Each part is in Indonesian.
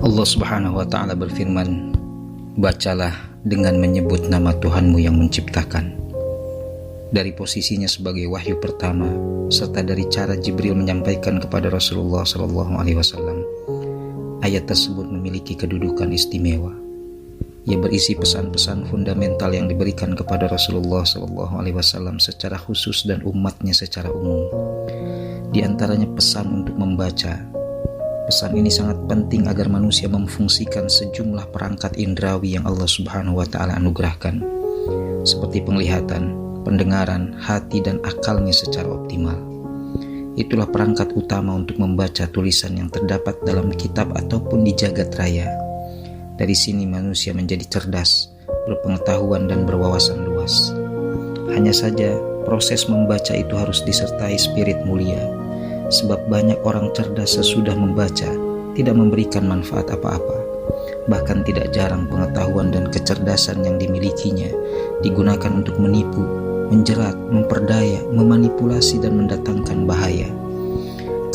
Allah Subhanahu wa Ta'ala berfirman, "Bacalah dengan menyebut nama Tuhanmu yang menciptakan." Dari posisinya sebagai wahyu pertama, serta dari cara Jibril menyampaikan kepada Rasulullah SAW, ayat tersebut memiliki kedudukan istimewa. Ia berisi pesan-pesan fundamental yang diberikan kepada Rasulullah SAW secara khusus dan umatnya secara umum. Di antaranya pesan untuk membaca. Pesan ini sangat penting agar manusia memfungsikan sejumlah perangkat indrawi yang Allah Subhanahu wa Ta'ala anugerahkan, seperti penglihatan, pendengaran, hati, dan akalnya secara optimal. Itulah perangkat utama untuk membaca tulisan yang terdapat dalam kitab ataupun di jagat raya. Dari sini manusia menjadi cerdas, berpengetahuan, dan berwawasan luas. Hanya saja proses membaca itu harus disertai spirit mulia, sebab banyak orang cerdas sesudah membaca tidak memberikan manfaat apa-apa. Bahkan tidak jarang pengetahuan dan kecerdasan yang dimilikinya digunakan untuk menipu, menjerat, memperdaya, memanipulasi, dan mendatangkan bahaya.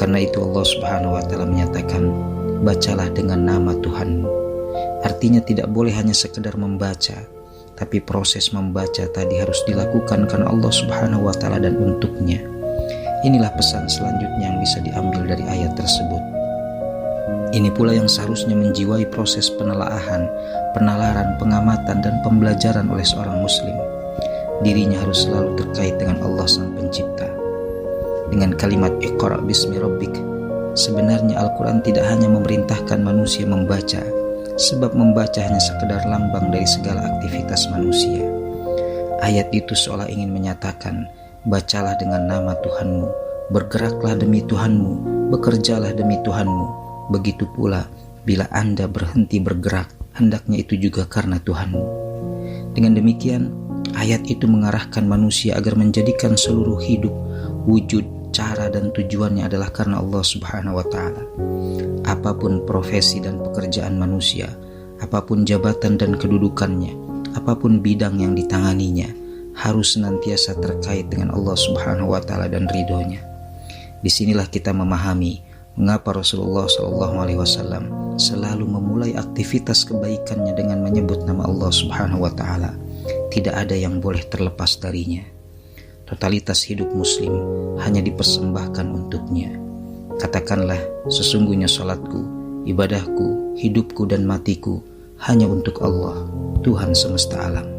Karena itu Allah Subhanahu wa Ta'ala menyatakan, "Bacalah dengan nama Tuhanmu." Artinya tidak boleh hanya sekedar membaca, tapi proses membaca tadi harus dilakukan karena Allah Subhanahu wa Ta'ala dan untuknya. Inilah pesan selanjutnya yang bisa diambil dari ayat tersebut. Ini pula yang seharusnya menjiwai proses penelaahan, penalaran, pengamatan, dan pembelajaran oleh seorang muslim. Dirinya harus selalu terkait dengan Allah Sang Pencipta. Dengan kalimat Iqra bismi rabbik, sebenarnya Al-Quran tidak hanya memerintahkan manusia membaca, sebab membaca hanya sekedar lambang dari segala aktivitas manusia. Ayat itu seolah ingin menyatakan, bacalah dengan nama Tuhanmu, bergeraklah demi Tuhanmu, bekerjalah demi Tuhanmu. Begitu pula bila Anda berhenti bergerak, hendaknya itu juga karena Tuhanmu. Dengan demikian, ayat itu mengarahkan manusia agar menjadikan seluruh hidup, wujud, cara, dan tujuannya adalah karena Allah Subhanahu wa Ta'ala. Apapun profesi dan pekerjaan manusia, apapun jabatan dan kedudukannya, apapun bidang yang ditanganinya, harus senantiasa terkait dengan Allah Subhanahu wa Ta'ala dan ridhonya. Disinilah kita memahami mengapa Rasulullah SAW selalu memulai aktivitas kebaikannya dengan menyebut nama Allah Subhanahu wa Ta'ala. Tidak ada yang boleh terlepas darinya. Totalitas hidup muslim hanya dipersembahkan untuknya. Katakanlah, sesungguhnya salatku, ibadahku, hidupku, dan matiku hanya untuk Allah, Tuhan semesta alam.